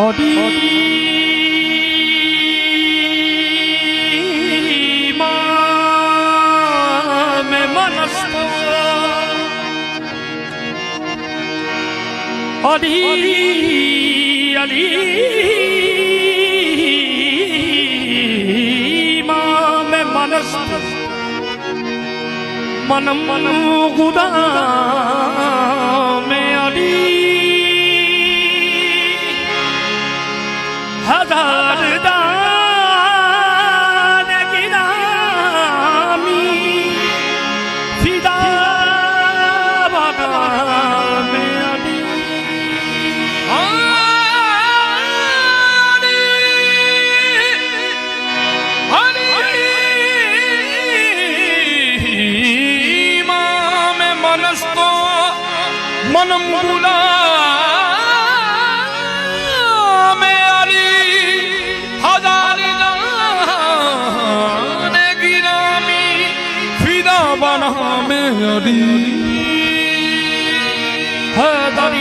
어디 마음에 만났어 어디 마음에 만났어 만남 구담에 어디 하다르다 내기남이 비다바다메 어디 아니 마음에 만났어 만남구나 मेरी हैदरी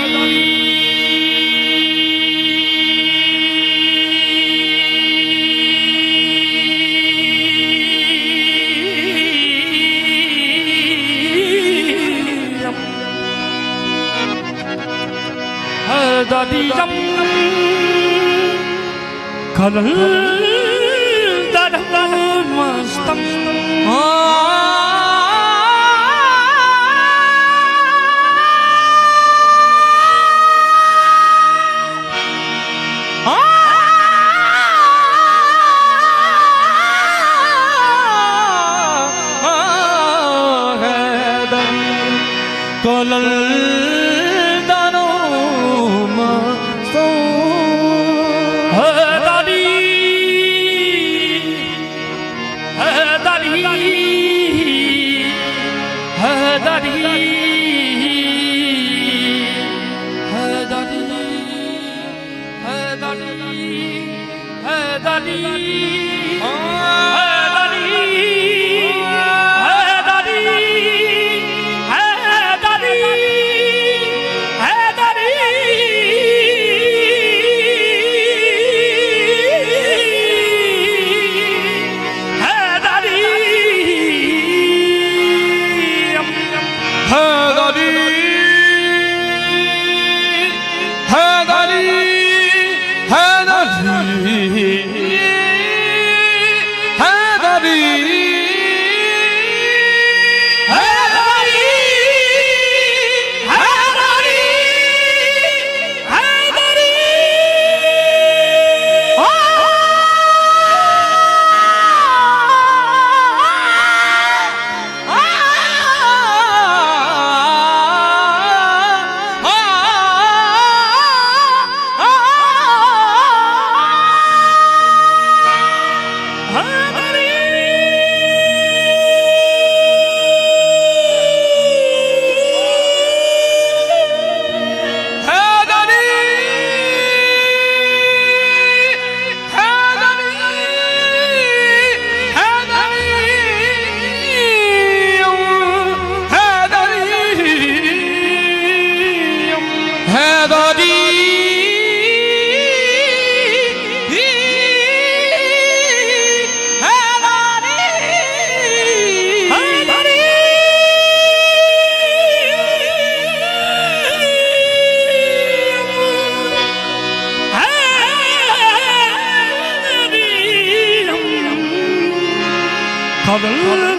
हैदरी कलर दरद मस्तम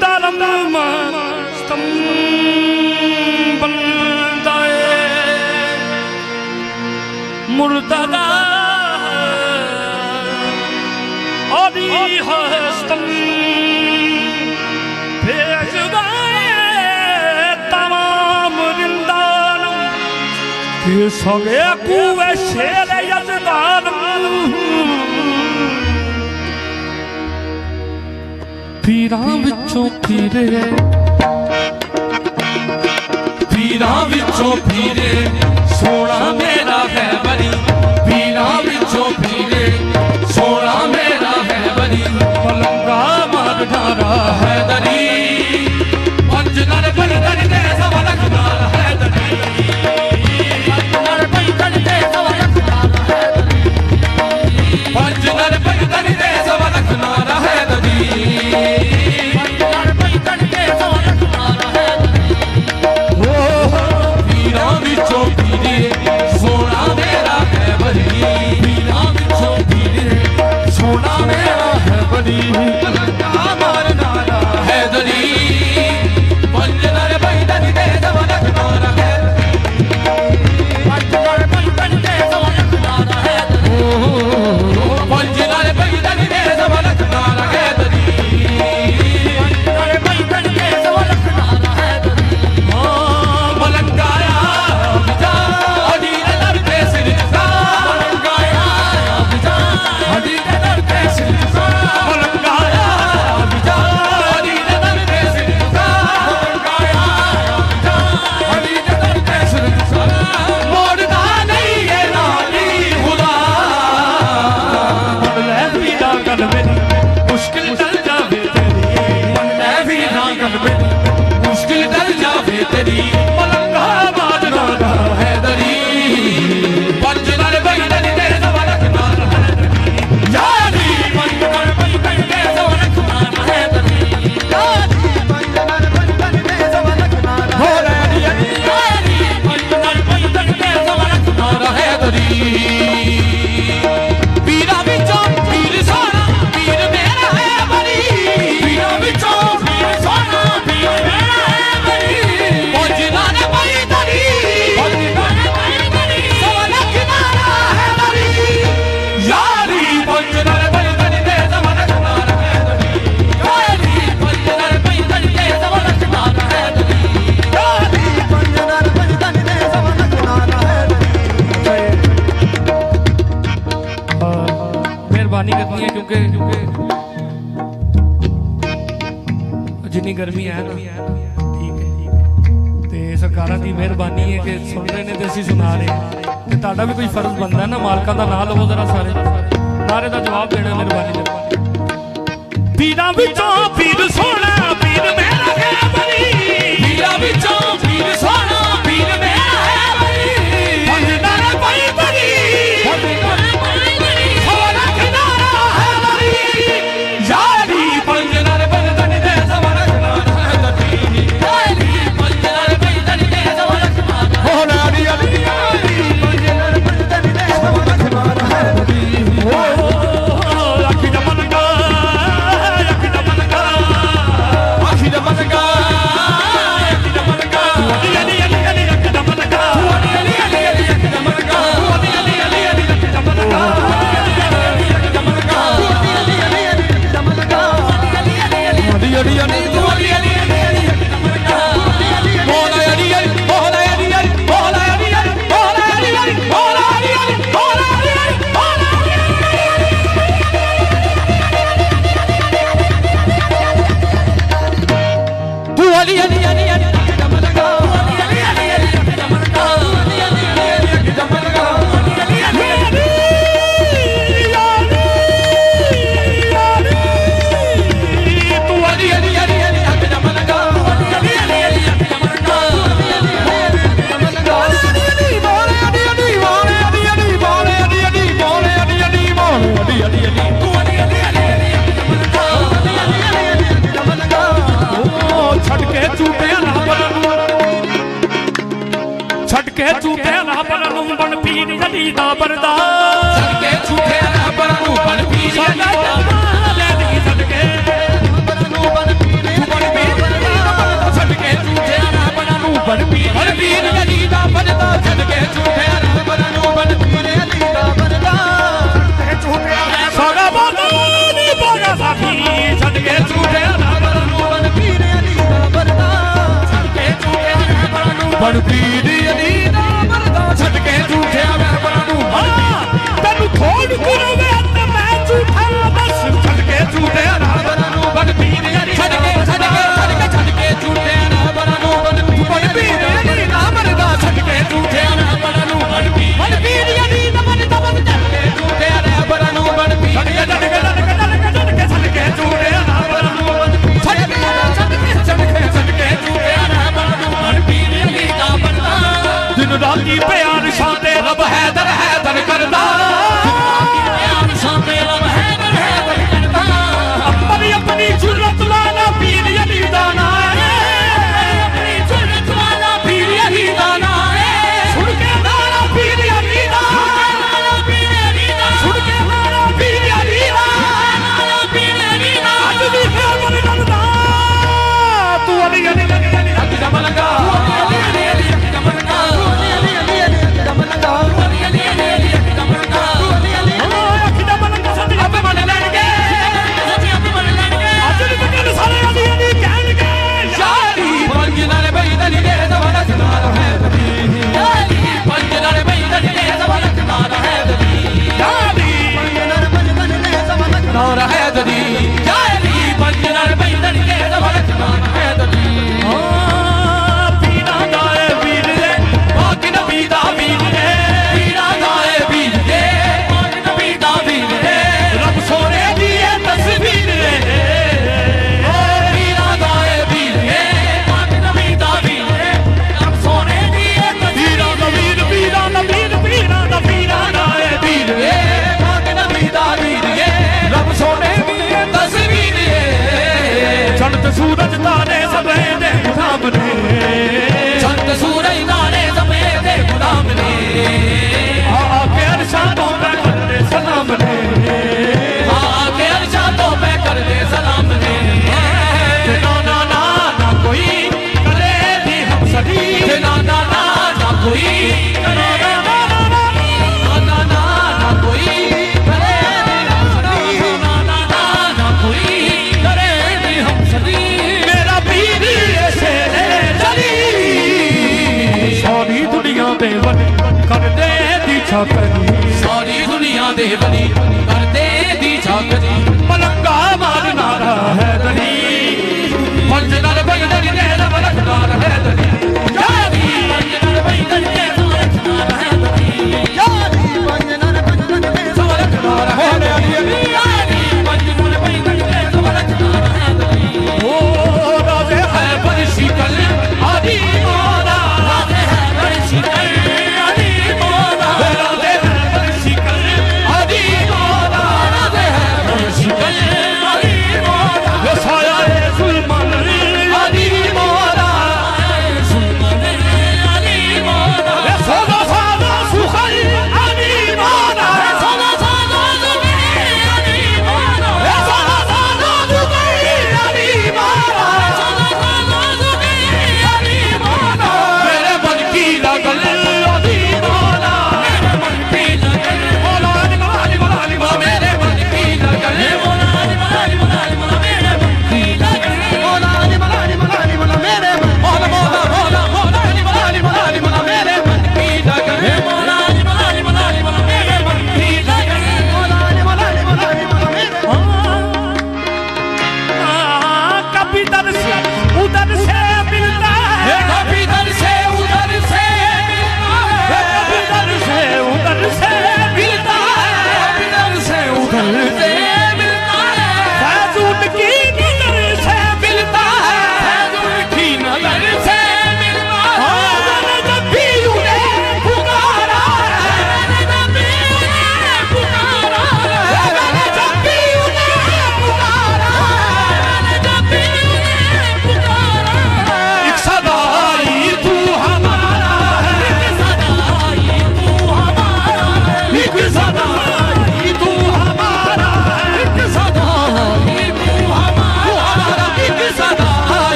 dalam mastam baldae murtada adi hastam pejgae tamam rindanam kisage kuve shere yazdanam ਪੀਰਾਂ ਵਿੱਚੋਂ ਪੀਰੇ ਪੀਰਾਂ ਵਿੱਚੋਂ ਪੀਰੇ ਸੋਹਣਾ ਮੇਰਾ ਹੈ ਬਰੀ ਪੀਰਾਂ ਵਿੱਚੋਂ ਪੀਰੇ ਸੋਹਣਾ ਮੇਰਾ ਹੈ ਬਰੀ ਪਲੰਗਾ ਮਾਰ ਢਾਰਾ ਹੈ ਦਰੀ ਪੰਜ ਨਰ ਬਲੀ ਦਰ ਦੇ ਸਵਾ ਲੱਖ ਨਾਲ ਹੈ ਦਰੀ ਪੰਜ ਨਰ ਬਲੀ ਦਰ ਦੇ ਸਵਾ ਲੱਖ ਨਾਲ ਹੈ ਦਰੀ मेहरबानी करनी है क्योंकि जिन्नी गर्मी है ना ठीक है ते सरकारां दी मेहरबानी है कि सुन रहे ने ते असीं सुना रहे ते तुहाडा भी कोई फर्ज बनदा है ना मालकां दा नाम लवो जरा सारे नारे दा जवाब देना मेहरबानी पीरां विचों पीर सोहना पीर मेरा है बली पीरां विचों पीर सोहना पीर मेरा है बली पंजनारा पाई बली पंजनारा पाई बली सोना किनारा है बली यारी पंजनारे बंदन दे सवार किनारा है बली यारी पंजनारे बंदन दे सवार किनारा हो नारी अली पंजनारे बंदन दे सवार किनारा है बली ओ अखी दा मनका अखी दा मनका अखी दा मनका अखी दा मनका अली अली अली अली अखी दा मनका अली अली अली अली अखी दा मनका अली अली अली अली अखी दा मनका अली अली अली तू अली अली अली अली मोला अली अली मोला अली अली मोला अली अली मोला अली अली मोला अली अली मोला अली अली मोला तू अली अली अली अली दमलगा अली अली अली अली दमलगा अली अली अली अली दमलगा अली अली अली तू अली अली अली अली दमलगा अली अली अली अली दमलगा अली अली अली दमलगा अली अली मोले अली अली मोले अली अली मोले अली अली मोले अली अली मोले अली अली अली तू अली अली अली अली दमलगा अली अली अली अली दमलगा ओ छड़ के झूठे ना बनू छड़ के झूठे ना बनू बन पीर अली दा बरदा छड़ के झूठे ना बनू बन पीर अली दा ले दी छड़ के बनू बन पीर छड़ के झूठे ना बनू बन पीर अली दा बरदा छड़ के झूठे ना बनू बन पीर अली दा बरदा सागा बागा नी बागा साथी छड़ के झूठे ना बनू बन पीर अली दा बरदा छड़ के झूठे ना बनू बन पीर अली दा बरदा छड़ के झूठे ना बनू तैनू खोड़ करवे ते मैं झूठा बस छड़ के झूठे ना बनू बन पीर अली छड़ के झूठे ना बनू बन पीर अली दा बरदा छड़ के झूठे ना बनू बन पीर अली दा बरदा छड़ के झूठे ना बनू बन पीर छड़ के झूठे ना बनू बन छड़ के झूठे ना बनू बन पीर अली दा बरदा दिन राती प्यार शांते रब हैदर हैदर करदा प्यार शांते रब हैदर हैदर करदा अपनी अपनी जुर्रत लाना पीर अली दा नाम है अपनी जुर्रत लाना पीर अली दा नाम है सुन के नारा पीर अली दा पीर अली दा सुन के नारा पीर अली दा पीर अली दा आज भी है मन करदा तू अली अली अली अली दम लगा अली अली अली दम लगा अली अली अली अली दम लगा अली अली अली अली दम लगा अली अली अली दम लगा सती अब मन लड़के सती अब मन लड़के आज भी कर सारे अली अली कहणगे यारी पंजनारे बैदली दे दवाला सुनार है दली यारी पंजनारे बैदली दे दवाला सुनार है दली यारी पंजनारे बैदली दे दवाला सुनार है दली यारी पंजनारे बैदली दे दवाला सुनार है दली पीरा गाए वीर रे पाक नबी दा वीर रे पीरा गाए वीर रे पाक नबी दा वीर रे रब सोने दी तस्वीर रे पीरा गाए वीर रे पाक नबी दा वीर रे रब सोने दी तस्वीर पीरा दा वीर पीरा दा पीरा गाए वीर रे पाक नबी दा वीर रे रब सोने दी तस्वीर रे चंद सूरज तारे सबे दे गुलाम ने चंद सूरज तारे सबे दे गुलाम ने आके अरशादों पे कर दे सलाम ने आके अरशादों पे कर दे सलाम ने ना ना ना ना कोई करे भी हम सदी ना ना ना ना कोई करे ना ना ना ना ना ना कोई करे भी हम सदी ना ना ना ना कोई करे भी हम सदी मेरा पीर ऐसे चली सारी दुनिया दे बनी कर दे दी छाकरी सारी दुनिया दे बनी कर दे दी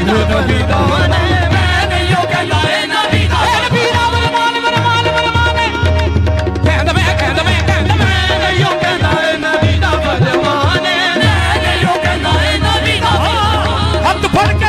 ਨਬੀ ਦਾ ਮਾਨੇ ਮੈਂ ਨਹੀਂ ਉਹ ਕਹਿੰਦਾ ਏ ਨਬੀ ਦਾ ਨਬੀ ਦਾ ਵਰਮਾਨ ਵਰਮਾਨ ਵਰਮਾਨ ਕਹਿੰਦਾ ਮੈਂ ਨਹੀਂ ਉਹ ਕਹਿੰਦਾ ਏ ਨਬੀ ਦਾ ਵਰਮਾਨ ਮੈਂ ਨਹੀਂ ਉਹ ਕਹਿੰਦਾ ਏ ਨਬੀ ਦਾ ਹੱਥ ਫੜ ਕੇ